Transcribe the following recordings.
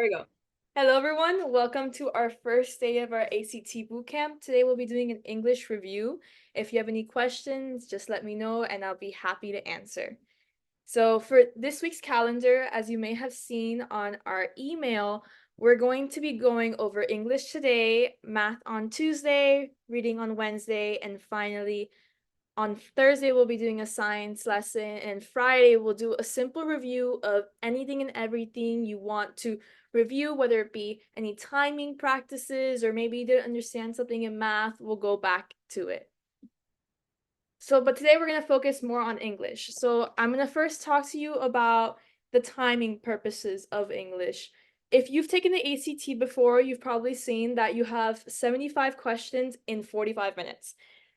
we go. Hello, everyone. Welcome to our first day of our ACT Bootcamp. Today, we'll be doing an English review. If you have any questions, just let me know and I'll be happy to answer. So for this week's calendar, as you may have seen on our email, we're going to be going over English today, math on Tuesday, reading on Wednesday, and finally on Thursday, we'll be doing a science lesson, and Friday, we'll do a simple review of anything and everything you want to review, whether it be any timing practices or maybe you didn't understand something in math, we'll go back to it. But today we're going to focus more on English. So I'm going to first talk to you about the timing purposes of English. If you've taken the ACT before, you've probably seen that you have 75 questions in 45 minutes.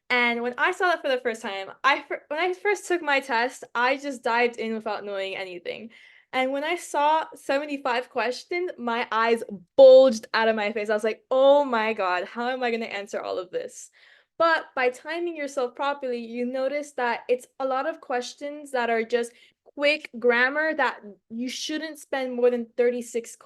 And when I saw that for the first time, when I first took my test, I just dived in without knowing anything. And when I saw 75 questions, my eyes bulged out of my face. I was like, oh my God, how am I going to answer all of this? But by timing yourself properly, you notice that it's a lot of questions that are just quick grammar that you shouldn't spend more than 36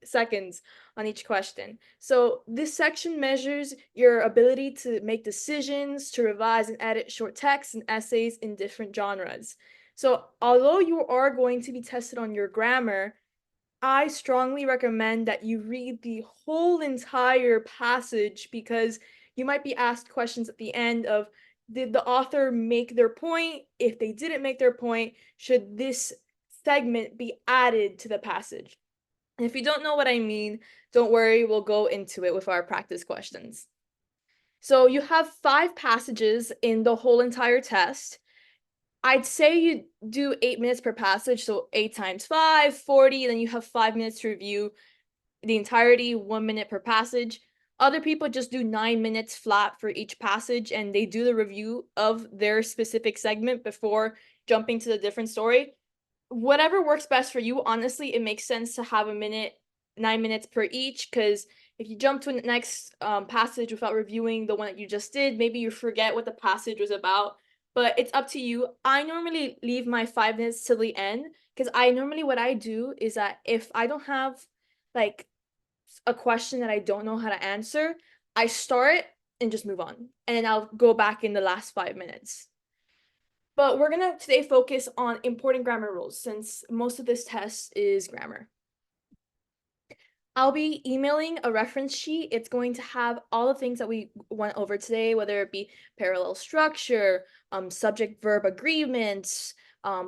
seconds on each question. So this section measures your ability to make decisions, to revise and edit short texts and essays in different genres. So although you are going to be tested on your grammar, I strongly recommend that you read the whole entire passage because you might be asked questions at the end of, did the author make their point? If they didn't make their point, should this segment be added to the passage? And if you don't know what I mean, don't worry, we'll go into it with our practice questions. So you have 5 passages in the whole entire test. I'd say you do 8 minutes per passage, so 8 times 5, 40, then you have 5 minutes to review the entirety, 1 minute per passage. Other people just do 9 minutes flat for each passage and they do the review of their specific segment before jumping to the different story. Whatever works best for you, honestly, it makes sense to have 9 minutes per each, because if you jump to the next passage without reviewing the one that you just did, maybe you forget what the passage was about. But it's up to you. I normally leave my 5 minutes till the end because what I do is that if I don't have like a question that I don't know how to answer, I start and just move on. And then I'll go back in the last 5 minutes. But we're gonna today focus on important grammar rules since most of this test is grammar. I'll be emailing a reference sheet. It's going to have all the things that we went over today, whether it be parallel structure, subject-verb agreements,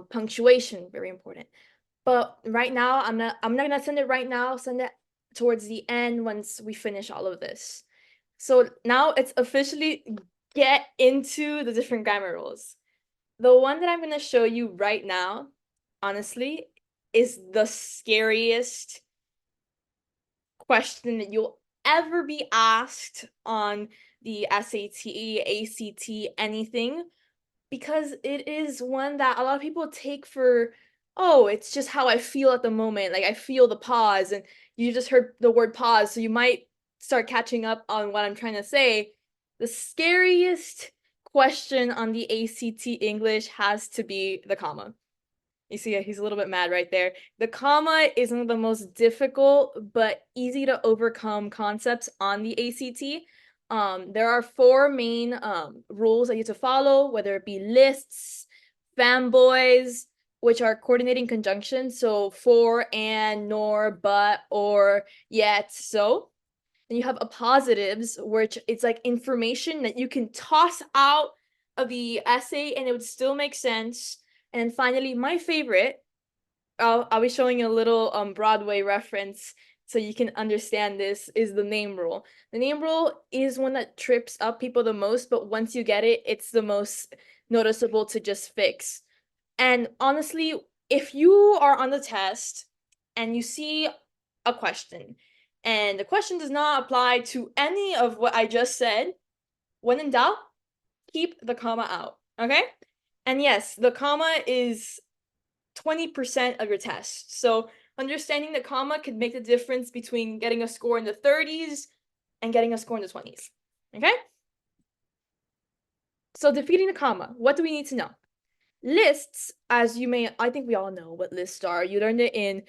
punctuation, very important. But right now, I'm not gonna send it right now. I'll send it towards the end once we finish all of this. So now it's officially get into the different grammar rules. The one that I'm gonna show you right now, honestly, is the scariest question that you'll ever be asked on the SAT, ACT, anything, because it is one that a lot of people take for, oh, it's just how I feel at the moment. Like I feel the pause, and you just heard the word pause, so you might start catching up on what I'm trying to say. The scariest question on the ACT English has to be the comma. You see, he's a little bit mad right there. The comma is one of the most difficult but easy to overcome concepts on the ACT. There are 4 main rules that you have to follow, whether it be lists, fanboys, which are coordinating conjunctions, so for, and, nor, but, or, yet, so. Then you have appositives, which it's like information that you can toss out of the essay and it would still make sense. And finally, my favorite, I'll be showing a little Broadway reference so you can understand this, is the name rule. The name rule is one that trips up people the most, but once you get it, it's the most noticeable to just fix. And honestly, if you are on the test and you see a question and the question does not apply to any of what I just said, when in doubt, keep the comma out, okay? And yes, the comma is 20% of your test. So understanding the comma could make the difference between getting a score in the 30s and getting a score in the 20s, okay? So defeating the comma, what do we need to know? Lists, as you may, I think we all know what lists are. You learned it in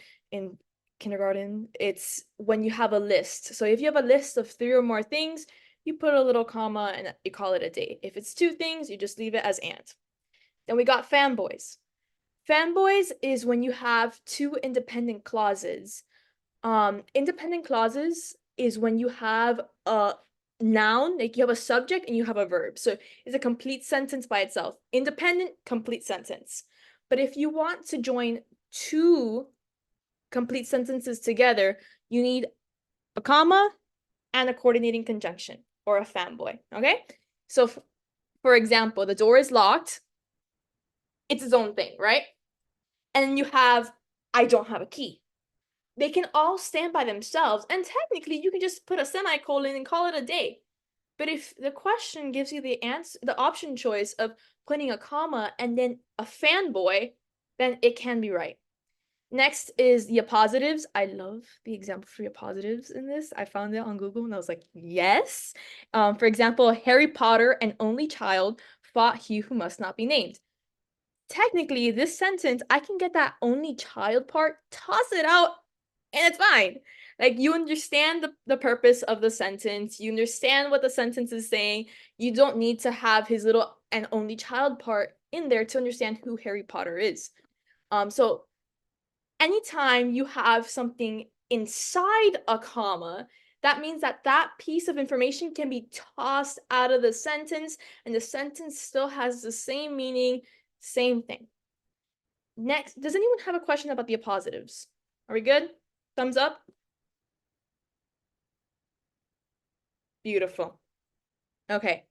kindergarten, it's when you have a list. So if you have a list of 3 or more things, you put a little comma and you call it a day. If it's 2 things, you just leave it as and. Then we got fanboys. Fanboys is when you have 2 independent clauses. Independent clauses is when you have a noun, like you have a subject and you have a verb. So it's a complete sentence by itself. Independent, complete sentence. But if you want to join 2 complete sentences together, you need a comma and a coordinating conjunction or a fanboy, okay? So for example, the door is locked. It's its own thing, right? And you have, I don't have a key. They can all stand by themselves, and technically you can just put a semicolon and call it a day. But if the question gives you the answer, the option choice of putting a comma and then a fanboy, then it can be right. Next is the appositives. I love the example for appositives in this. I found it on Google and I was like, yes. For example, Harry Potter, an only child, fought he who must not be named. Technically, this sentence, I can get that only child part, toss it out, and it's fine. Like, you understand the purpose of the sentence. You understand what the sentence is saying. You don't need to have his little and only child part in there to understand who Harry Potter is. So anytime you have something inside a comma, that means that that piece of information can be tossed out of the sentence and the sentence still has the same meaning, same thing. Next, does anyone have a question about the appositives? Are we good? Thumbs up? Beautiful. Okay.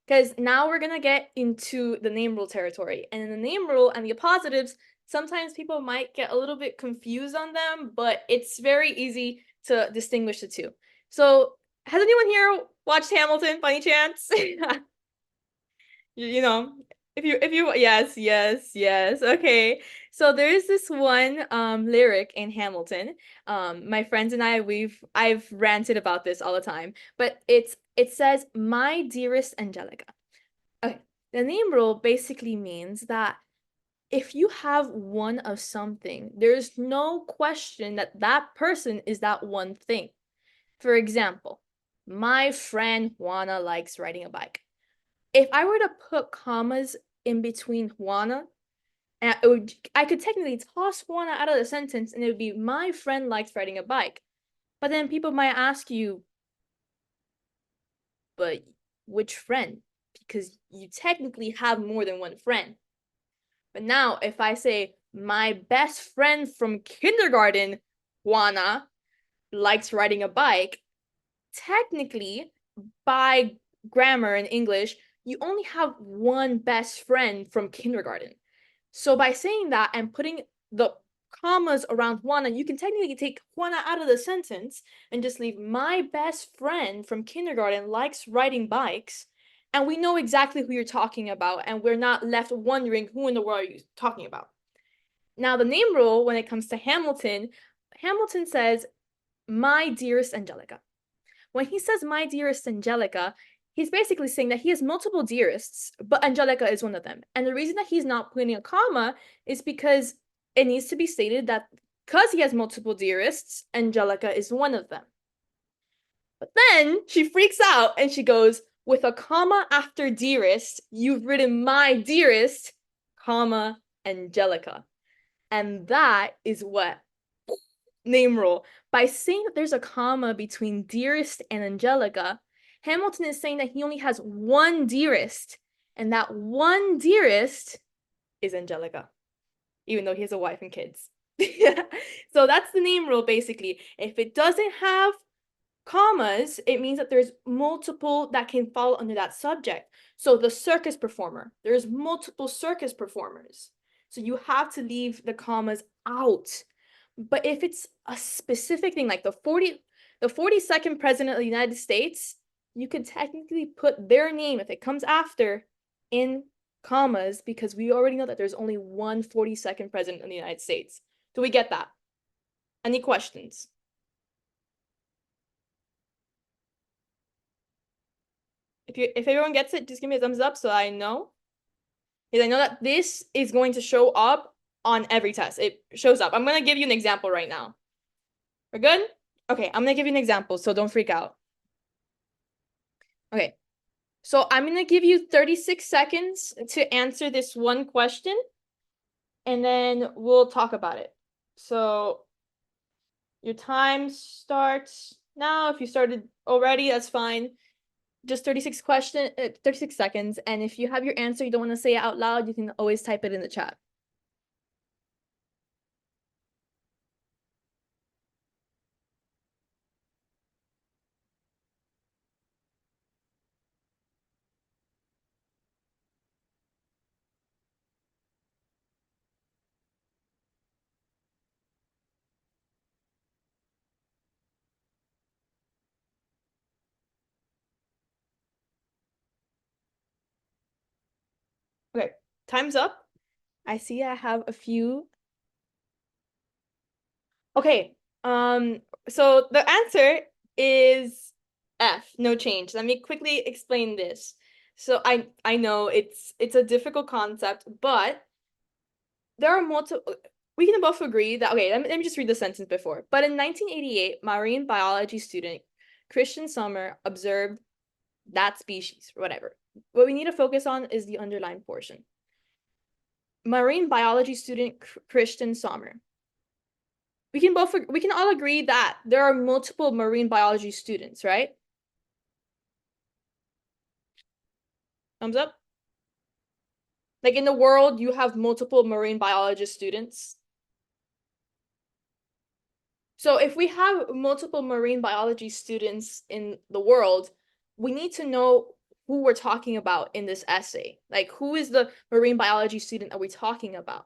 Because now we're going to get into the name rule territory. And in the name rule and the appositives, sometimes people might get a little bit confused on them, but it's very easy to distinguish the two. So has anyone here watched Hamilton by any chance? you know, if you yes. Okay. So there's this one lyric in Hamilton. My friends and I've ranted about this all the time, but it says, "My dearest Angelica." Okay. The name rule basically means that if you have one of something, there's no question that that person is that one thing. For example, my friend Juana likes riding a bike. If I were to put commas in between Juana, and I could technically toss Juana out of the sentence and it would be, my friend likes riding a bike. But then people might ask you, but which friend? Because you technically have more than one friend. But now if I say, my best friend from kindergarten, Juana, likes riding a bike, technically, by grammar in English, you only have one best friend from kindergarten. So by saying that and putting the commas around Juana, you can technically take Juana out of the sentence and just leave, my best friend from kindergarten likes riding bikes, and we know exactly who you're talking about, and we're not left wondering who in the world are you talking about. Now, the name rule, when it comes to Hamilton, Hamilton says, my dearest Angelica. When he says my dearest Angelica, he's basically saying that he has multiple dearests, but Angelica is one of them. And the reason that he's not putting a comma is because it needs to be stated that because he has multiple dearests, Angelica is one of them. But then she freaks out and she goes, with a comma after dearest, you've written my dearest, comma, Angelica. And that is what name rule. By saying that there's a comma between dearest and Angelica, Hamilton is saying that he only has one dearest, and that one dearest is Angelica, even though he has a wife and kids. So that's the name rule, basically. If it doesn't have commas, it means that there's multiple that can fall under that subject. So the circus performer, there's multiple circus performers. So you have to leave the commas out. But if it's a specific thing, like the 42nd president of the United States, you could technically put their name, if it comes after, in commas, because we already know that there's only one 42nd president of the United States. Do we get that? Any questions? If everyone gets it, just give me a thumbs up so I know. Because I know that this is going to show up on every test. It shows up. I'm going to give you an example right now. We're good? Okay, I'm gonna give you an example, so don't freak out. Okay, so I'm gonna give you 36 seconds to answer this one question, and then we'll talk about it. So your time starts now. If you started already, that's fine. Just 36 seconds. And if you have your answer, you don't want to say it out loud, you can always type it in the chat. Okay, time's up. I see I have a few. Okay, so the answer is F, no change. Let me quickly explain this. So I know it's a difficult concept, but there are multiple. We can both agree that okay. Let me just read the sentence before. But in 1988, marine biology student Christian Sommer observed that species, or whatever. What we need to focus on is the underlined portion. Marine biology student Christian Sommer. We can all agree that there are multiple marine biology students, right? Thumbs up. Like in the world, you have multiple marine biologist students. So if we have multiple marine biology students in the world, we need to know who we're talking about in this essay. Like, who is the marine biology student are we talking about?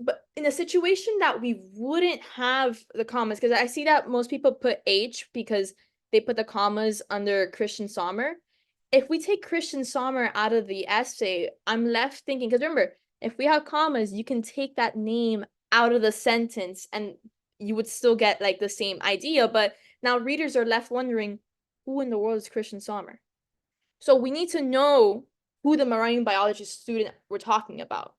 But in a situation that we wouldn't have the commas, because I see that most people put H because they put the commas under Christian Sommer. If we take Christian Sommer out of the essay, I'm left thinking, because remember, if we have commas, you can take that name out of the sentence and you would still get like the same idea. But now readers are left wondering, who in the world is Christian Sommer? So we need to know who the marine biology student we're talking about.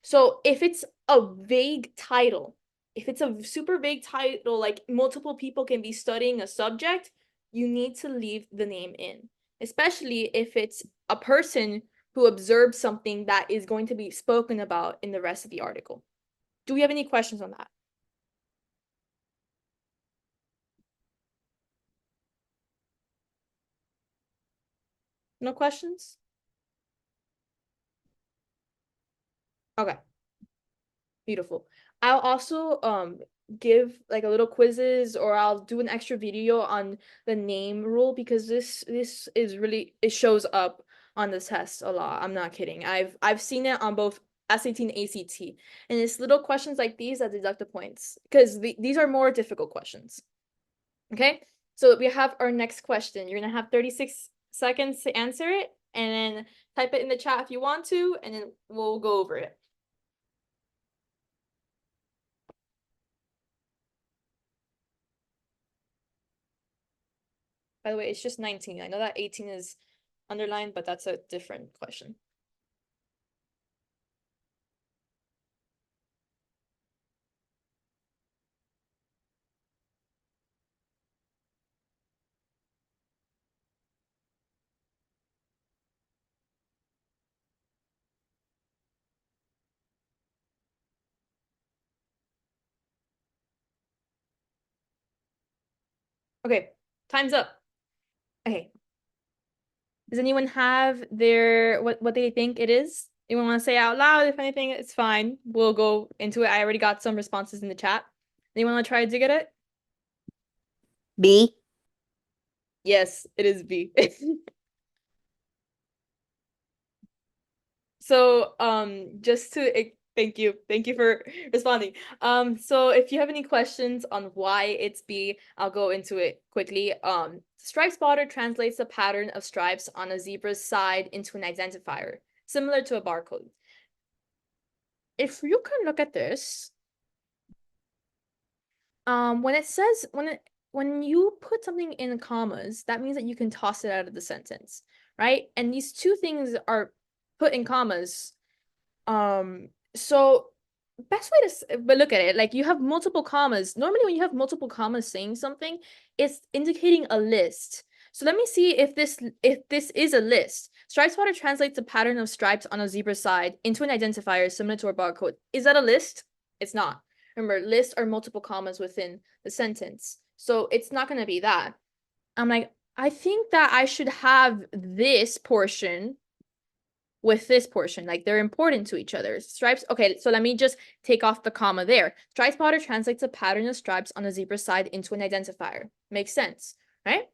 So if it's a vague title, if it's a super vague title, like multiple people can be studying a subject, you need to leave the name in, especially if it's a person who observed something that is going to be spoken about in the rest of the article. Do we have any questions on that? No questions? Okay. Beautiful. I'll also give like a little quizzes, or I'll do an extra video on the name rule, because this is really, it shows up on the test a lot. I'm not kidding. I've seen it on both SAT and ACT. And it's little questions like these that deduct the points, because these are more difficult questions. Okay? So we have our next question. You're gonna have 36 seconds to answer it, and then type it in the chat if you want to, and then we'll go over it. By the way, it's just 19. I know that 18 is underlined, but that's a different question. Okay, time's up. Okay. Does anyone have their what they think it is? Anyone want to say out loud? If anything, it's fine. We'll go into it. I already got some responses in the chat. Anyone want to try to dig at it? B. Yes, it is B. So, just to thank you for responding. So if you have any questions on why it's B, I'll go into it quickly. Stripe spotter translates the pattern of stripes on a zebra's side into an identifier, similar to a barcode. If you can look at this, when it says when you put something in commas, that means that you can toss it out of the sentence, right? And these two things are put in commas. So best way to but look at it, like you have multiple commas. Normally when you have multiple commas saying something, it's indicating a list. So let me see if this is a list. Stripe spotter translates the pattern of stripes on a zebra side into an identifier similar to a barcode. Is that a list? It's not. Remember, lists are multiple commas within the sentence. So it's not going to be that. I'm like, I think that I should have this portion with this portion. Like they're important to each other. Stripes. Okay, so let me just take off the comma there. Stripe spotter translates a pattern of stripes on a zebra side into an identifier. Makes sense, right?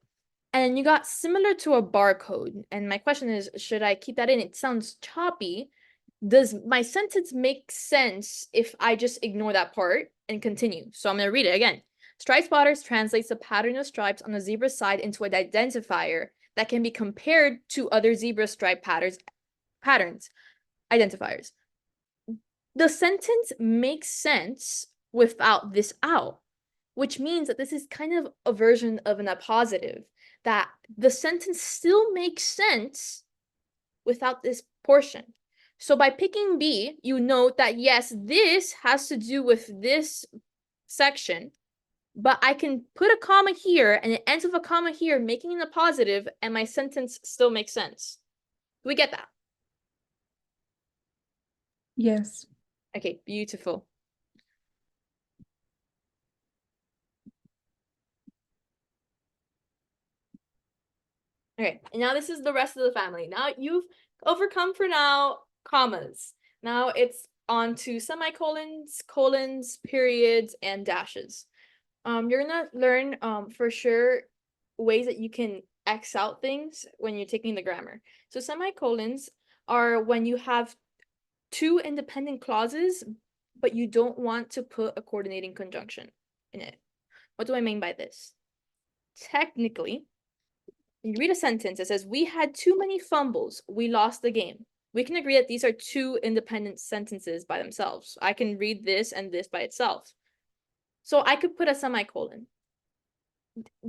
And you got similar to a barcode. And my question is, should I keep that in? It sounds choppy. Does my sentence make sense if I just ignore that part and continue? So I'm going to read it again. Stripe spotters translates the pattern of stripes on a zebra side into an identifier that can be compared to other zebra stripe patterns, identifiers. The sentence makes sense without this out, which means that this is kind of a version of an appositive, that the sentence still makes sense without this portion. So by picking B, you note that yes, this has to do with this section, but I can put a comma here and it ends with a comma here, making it a positive, and my sentence still makes sense. Do we get that? Yes. Okay, beautiful. Okay, and now this is the rest of the family. Now you've overcome for now commas. Now it's on to semicolons, colons, periods, and dashes. You're gonna learn for sure ways that you can X out things when you're taking the grammar. So semicolons are when you have two independent clauses, but you don't want to put a coordinating conjunction in it. What do I mean by this? Technically, you read a sentence that says, we had too many fumbles, we lost the game. We can agree that these are two independent sentences by themselves. I can read this and this by itself. So I could put a semicolon.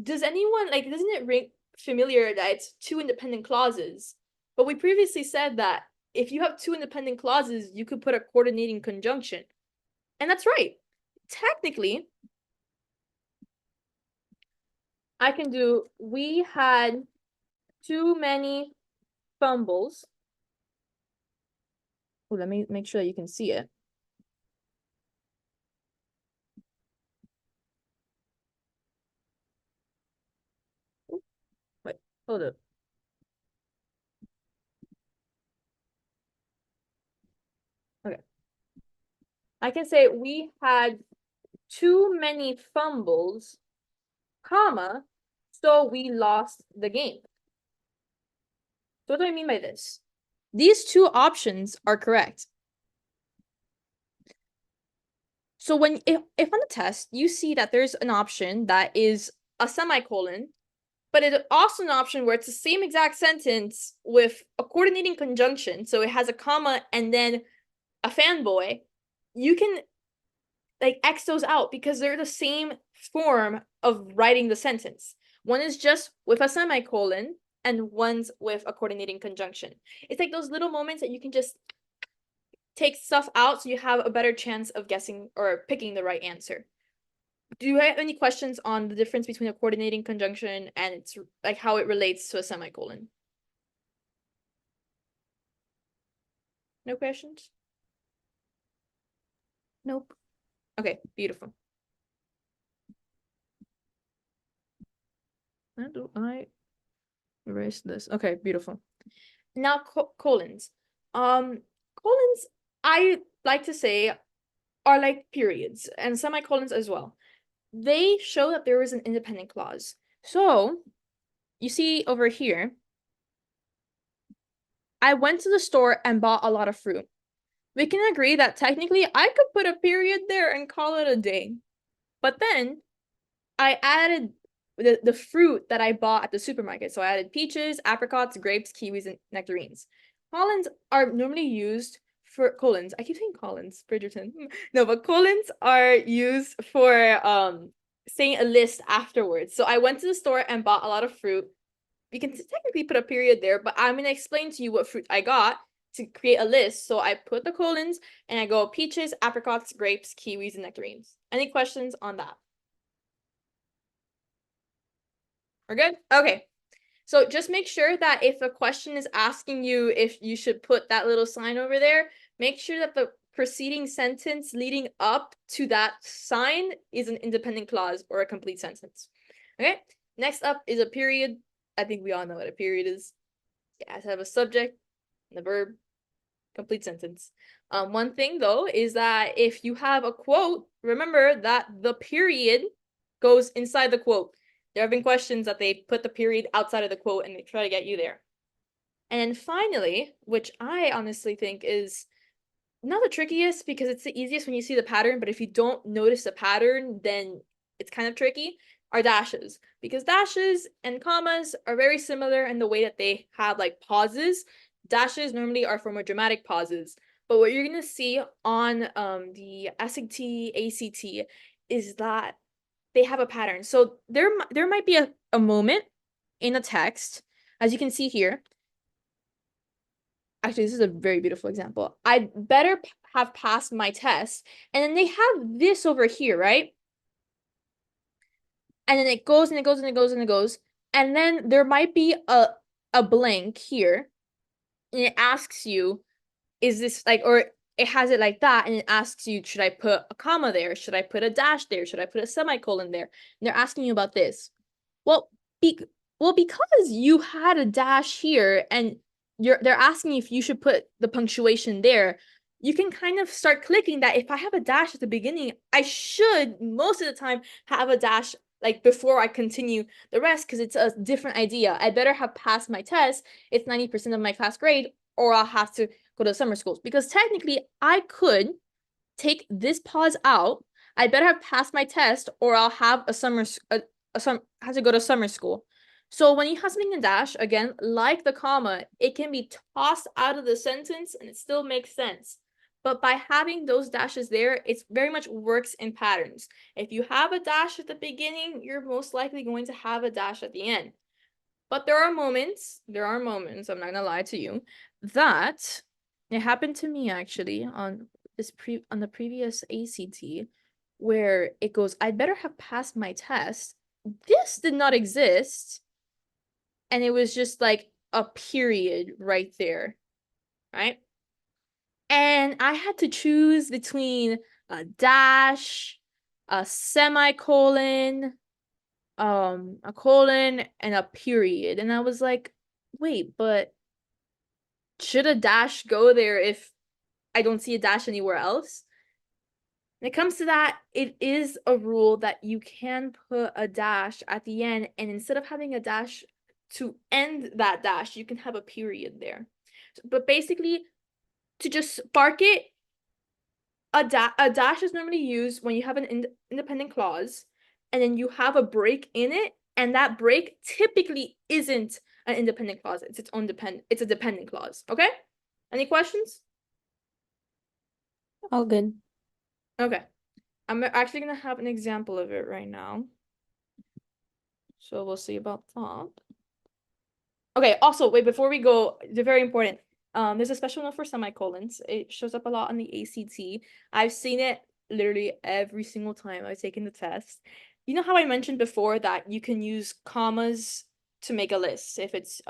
Does anyone, like, doesn't it ring familiar that it's two independent clauses? But we previously said that if you have two independent clauses, you could put a coordinating conjunction. And that's right. Technically, I can do, we had too many fumbles. Oh, let me make sure that you can see it. Wait, hold up. Okay. I can say we had too many fumbles, comma, so we lost the game. So what do I mean by this? These two options are correct. So when if on the test you see that there's an option that is a semicolon, but it's also an option where it's the same exact sentence with a coordinating conjunction, so it has a comma and then a fanboy, you can like X those out because they're the same form of writing the sentence. One is just with a semicolon and one's with a coordinating conjunction. It's like those little moments that you can just take stuff out so you have a better chance of guessing or picking the right answer. Do you have any questions on the difference between a coordinating conjunction and it's like how it relates to a semicolon? No questions? Nope. Okay, beautiful. How do I erase this? Okay, beautiful. Now colons. Colons, I like to say, are like periods and semicolons as well. They show that there is an independent clause. So you see over here, I went to the store and bought a lot of fruit. We can agree that technically I could put a period there and call it a day. But then I added the fruit that I bought at the supermarket. So I added peaches, apricots, grapes, kiwis, and nectarines. Colons are normally used for colons. I keep saying Collins, Bridgerton. No, but colons are used for saying a list afterwards. So I went to the store and bought a lot of fruit. We can technically put a period there, but I'm gonna explain to you what fruit I got to create a list. So I put the colons and I go peaches, apricots, grapes, kiwis, and nectarines. Any questions on that? We're good? Okay. So just make sure that if a question is asking you if you should put that little sign over there, make sure that the preceding sentence leading up to that sign is an independent clause or a complete sentence. Okay, next up is a period. I think we all know what a period is. It has to have a subject and a verb, complete sentence. One thing though is that if you have a quote, remember that the period goes inside the quote. There have been questions that they put the period outside of the quote and they try to get you there. And then finally, which I honestly think is not the trickiest because it's the easiest when you see the pattern, but if you don't notice the pattern, then it's kind of tricky, are dashes. Because dashes and commas are very similar in the way that they have like pauses. Dashes normally are for more dramatic pauses. But what you're going to see on the SAT, ACT is that they have a pattern. So there might be a moment in a text, as you can see here. Actually, this is a very beautiful example. I'd better have passed my test. And then they have this over here, right? And then it goes and it goes and it goes and it goes. And then there might be a blank here. And it asks you, is this like, or it has it like that. And it asks you, should I put a comma there? Should I put a dash there? Should I put a semicolon there? And they're asking you about this. Well, because you had a dash here and they're asking if you should put the punctuation there, you can kind of start clicking that if I have a dash at the beginning, I should most of the time have a dash like before I continue the rest because it's a different idea. I better have passed my test. It's 90% of my class grade, or I'll have to go to summer schools because technically I could take this pause out. I better have passed my test, or I'll have have to go to summer school. So when you have something in dash, again, like the comma, it can be tossed out of the sentence and it still makes sense. But by having those dashes there, it very much works in patterns. If you have a dash at the beginning, you're most likely going to have a dash at the end. But there are moments, I'm not gonna lie to you, that it happened to me actually on the previous ACT where it goes, I'd better have passed my test. This did not exist. And it was just like a period right there, right? And I had to choose between a dash, a semicolon, a colon, and a period. And I was like, wait, but should a dash go there if I don't see a dash anywhere else? When it comes to that, it is a rule that you can put a dash at the end, and instead of having a dash to end that dash, you can have a period there. But basically, to just spark it, a dash is normally used when you have an independent clause, and then you have a break in it, and that break typically isn't an independent clause. It's its own it's a dependent clause. Okay? Any questions? All good. Okay. I'm actually gonna have an example of it right now. So we'll see about that. Okay, also, wait, before we go, it's very important. There's a special note for semicolons. It shows up a lot on the ACT. I've seen it literally every single time I've taken the test. You know how I mentioned before that you can use commas to make a list if it's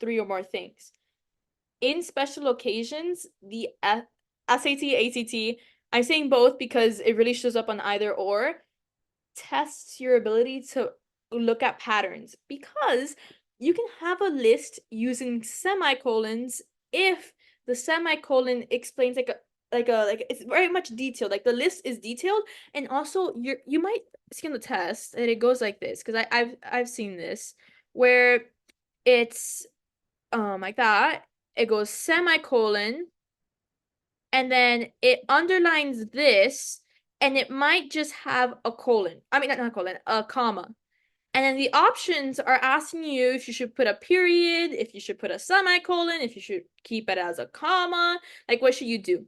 3 or more things. In special occasions, the SAT, ACT, I'm saying both because it really shows up on either or, tests your ability to look at patterns because you can have a list using semicolons if the semicolon explains like it's very much detailed. Like the list is detailed, and also you might see on the test and it goes like this because I've seen this where it's like that. It goes semicolon and then it underlines this and it might just have a colon. I mean, not a colon, a comma. And then the options are asking you if you should put a period, if you should put a semicolon, if you should keep it as a comma. Like, what should you do?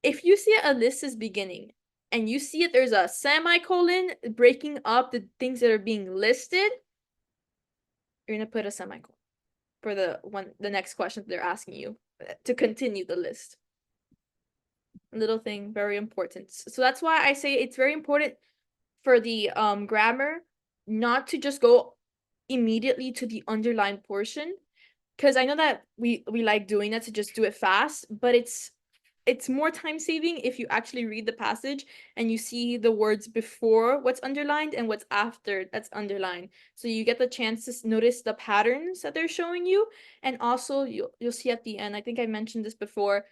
If you see a list is beginning and you see it, there's a semicolon breaking up the things that are being listed, you're going to put a semicolon for the next question they're asking you. to continue the list. Little thing, very important. So that's why I say it's very important for the grammar not to just go immediately to the underlined portion, because I know that we like doing that to just do it fast, but it's more time saving if you actually read the passage and you see the words before what's underlined and what's after that's underlined. So you get the chance to notice the patterns that they're showing you. And also you'll see at the end, I think I mentioned this before,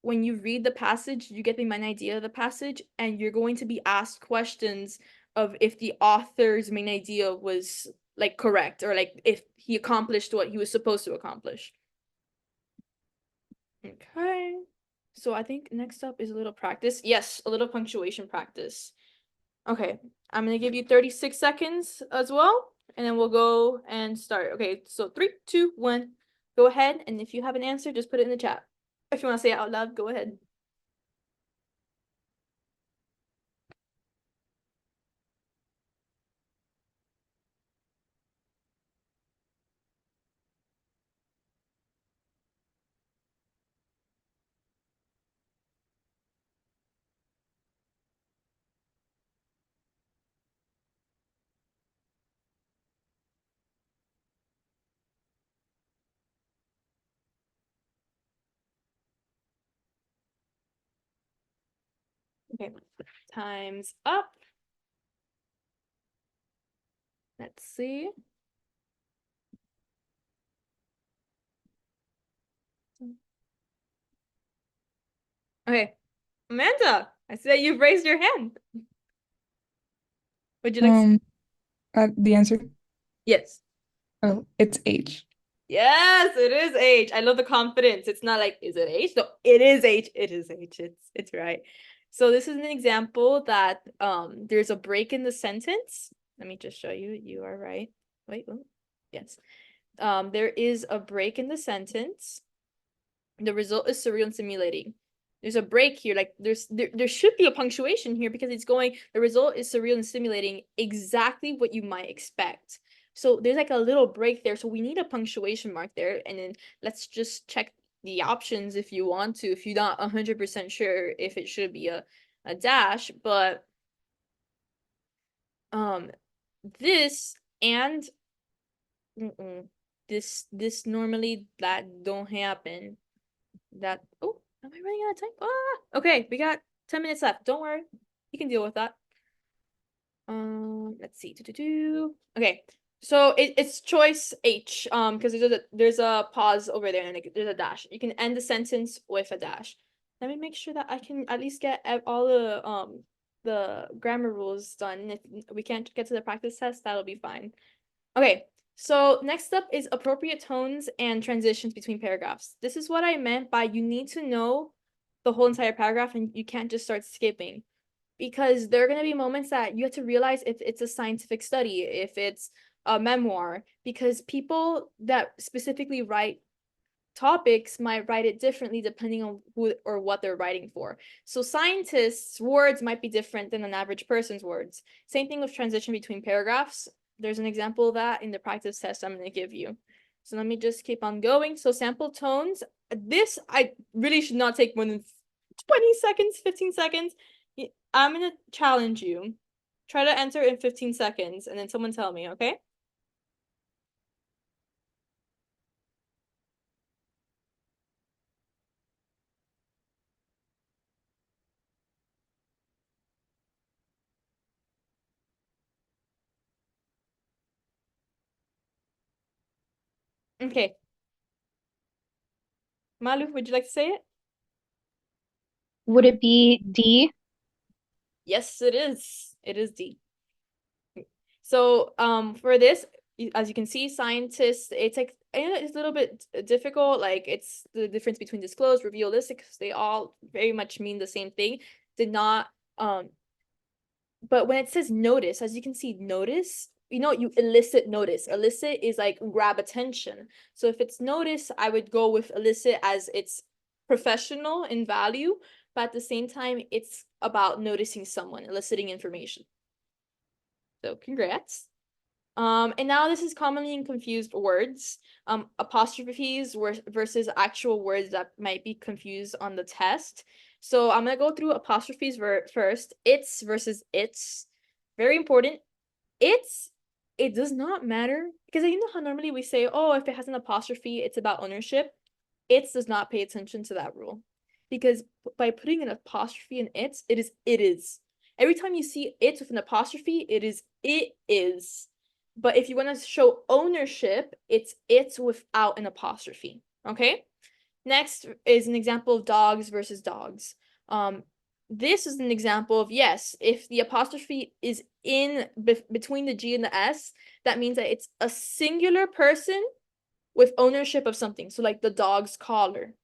when you read the passage, you get the main idea of the passage, and you're going to be asked questions of if the author's main idea was like correct, or like if he accomplished what he was supposed to accomplish. Okay. So I think next up is a little practice. Yes, a little punctuation practice. Okay, I'm gonna give you 36 seconds as well, and then we'll go and start. Okay, so 3, 2, 1, go ahead, and if you have an answer, just put it in the chat. If you want to say it out loud, go ahead. Okay, time's up. Let's see. Okay, Amanda, I see that you've raised your hand. Would you like to... The answer? Yes. Oh, it's H. Yes, it is H. I love the confidence. It's not like, is it H? No, it is H. It is H. It's right. So this is an example that there's a break in the sentence. Let me just show you. You are right. Wait, oh, yes. There is a break in the sentence. The result is surreal and simulating. There's a break here. Like there should be a punctuation here because it's going, the result is surreal and simulating exactly what you might expect. So there's like a little break there. So we need a punctuation mark there. And then let's just check the options if you want to, if you're not 100% sure if it should be a dash. But this and this normally that don't happen. That, oh, am I running out of time? Ah, okay, we got 10 minutes left. Don't worry, you can deal with that. Let's see. Okay, so it's choice H. Because there's a pause over there and there's a dash. You can end the sentence with a dash. Let me make sure that I can at least get all the grammar rules done. If we can't get to the practice test, that'll be fine. Okay, so next up is appropriate tones and transitions between paragraphs. This is what I meant by you need to know the whole entire paragraph and you can't just start skipping, because there are going to be moments that you have to realize if it's a scientific study, if it's a memoir, because people that specifically write topics might write it differently depending on who or what they're writing for. So scientists' words might be different than an average person's words. Same thing with transition between paragraphs. There's an example of that in the practice test I'm going to give you. So let me just keep on going. So sample tones. This, I really should not take more than 20 seconds, 15 seconds. I'm going to challenge you. Try to answer in 15 seconds and then someone tell me, okay? Okay. Malu, would you like to say it? Would it be D? Yes, it is. It is D. So for this, as you can see, scientists, it's like it's a little bit difficult. Like it's the difference between disclose, reveal, elicit, because they all very much mean the same thing. Did not but when it says notice, as you can see, notice, you elicit notice. Elicit is like grab attention. So if it's notice, I would go with elicit as it's professional in value, but at the same time, it's about noticing someone, eliciting information. So congrats. And now this is commonly confused words. Apostrophes versus actual words that might be confused on the test. So I'm gonna go through apostrophes first. It's versus its. Very important. It does not matter because you know how normally we say, oh, if it has an apostrophe, it's about ownership. It does not pay attention to that rule because by putting an apostrophe in it is. Every time you see it with an apostrophe, it is. But if you want to show ownership, it's without an apostrophe. Okay. Next is an example of dogs versus dogs. This is an example of, yes, if the apostrophe is in between the G and the S, that means that it's a singular person with ownership of something. So like the dog's collar.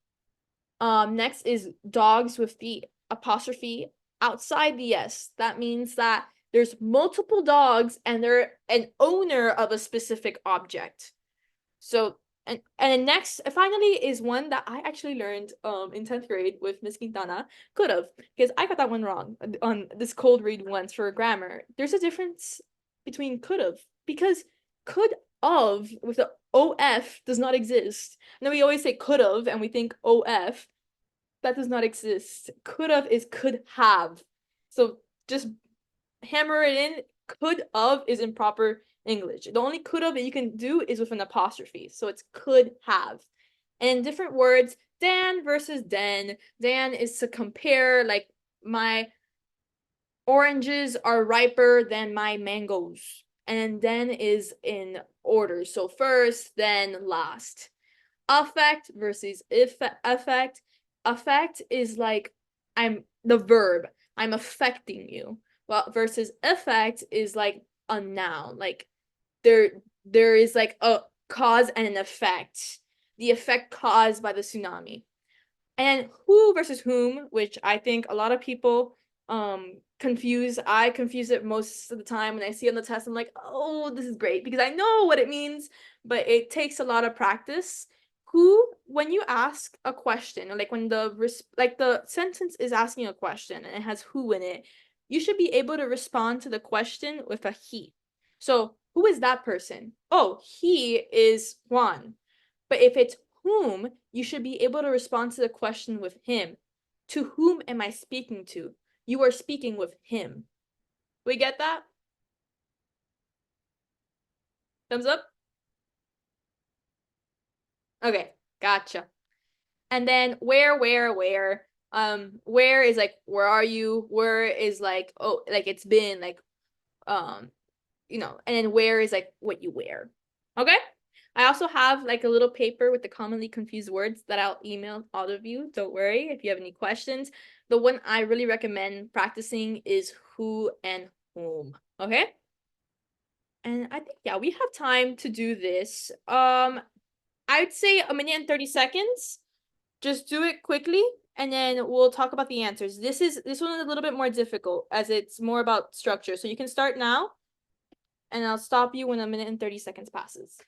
Next is dogs with the apostrophe outside the S. That means that there's multiple dogs and they're an owner of a specific object. So and next finally is one that I actually learned in 10th grade with Miss Quintana. Could have, because I got that one wrong on this cold read once for grammar. There's a difference between could have, because could of with the OF does not exist. And then we always say could have and we think OF. That does not exist. Could have is could have. So just hammer it in. Could of is improper English. The only could have that you can do is with an apostrophe. So it's could have. And different words, Dan versus den. Dan is to compare, like, my oranges are riper than my mangoes. And then is in order. So first, then last. Affect versus affect. Affect is like I'm the verb. I'm affecting you. Well, versus effect is like a noun. Like there is like a cause and an effect. The effect caused by the tsunami. And who versus whom, which I think a lot of people confuse. I confuse it most of the time when I see it on the test. I'm like, oh, this is great because I know what it means, but it takes a lot of practice. Who, when you ask a question, or like when the sentence is asking a question and it has who in it, you should be able to respond to the question with a he. So who is that person? Oh, he is Juan. But if it's whom, you should be able to respond to the question with him. To whom am I speaking to? You are speaking with him. We get that? Thumbs up? Okay, gotcha. And then where? Where is like, where are you? Where is like, oh, like it's been like, and then where is like what you wear. Okay? I also have like a little paper with the commonly confused words that I'll email all of you. Don't worry if you have any questions. The one I really recommend practicing is who and whom. Okay? And I think, yeah, we have time to do this. I'd say a minute and 30 seconds. Just do it quickly and then we'll talk about the answers. This one is a little bit more difficult as it's more about structure. So you can start now and I'll stop you when a minute and 30 seconds passes.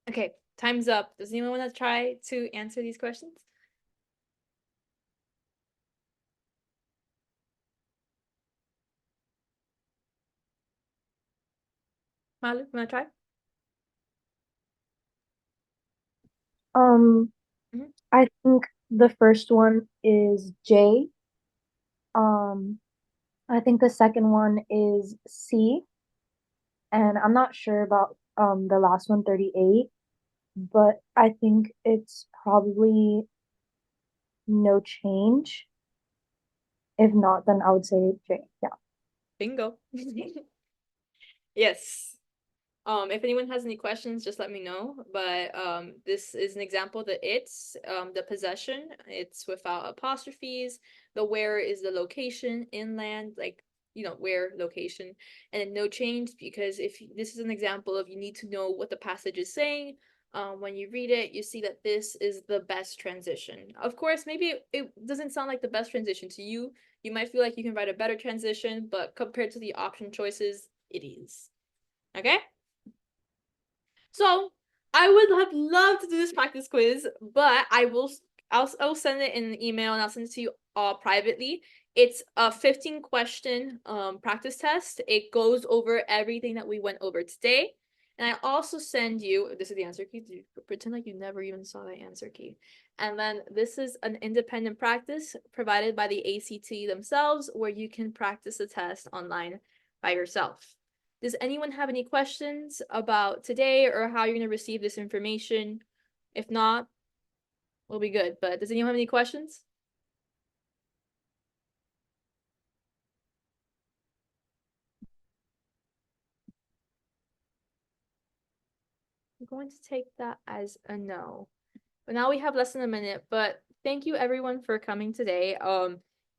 Okay, time's up. Does anyone want to try to answer these questions? Malu, wanna try? Mhm. I think the first one is J. I think the second one is C, and I'm not sure about the last one, 38, but I think it's probably no change. If not, then I would say J. Yeah. Bingo. Yes. If anyone has any questions, just let me know. But this is an example that it's the possession, it's without apostrophes. The where is the location, inland, like where location, and then no change because if this is an example of you need to know what the passage is saying. When you read it, you see that this is the best transition. Of course, maybe it doesn't sound like the best transition to you. You might feel like you can write a better transition, but compared to the option choices, it is. Okay? So I would have loved to do this practice quiz, but I'll send it in an email and I'll send it to you all privately. It's a 15 question practice test. It goes over everything that we went over today. And I also send you, this is the answer key. Pretend like you never even saw the answer key. And then this is an independent practice provided by the ACT themselves where you can practice the test online by yourself. Does anyone have any questions about today or how you're going to receive this information? If not, we'll be good. But does anyone have any questions? I'm going to take that as a no. But now we have less than a minute, but thank you everyone for coming today.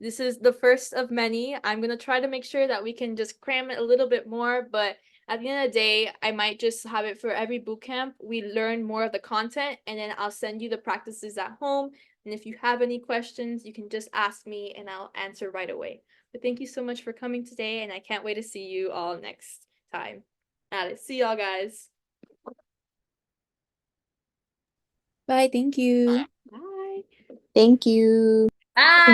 This is the first of many. I'm gonna try to make sure that we can just cram it a little bit more, but at the end of the day, I might just have it for every bootcamp. We learn more of the content and then I'll send you the practices at home. And if you have any questions, you can just ask me and I'll answer right away. But thank you so much for coming today and I can't wait to see you all next time. Alright, see y'all guys. Bye, thank you. Bye. Thank you. Bye.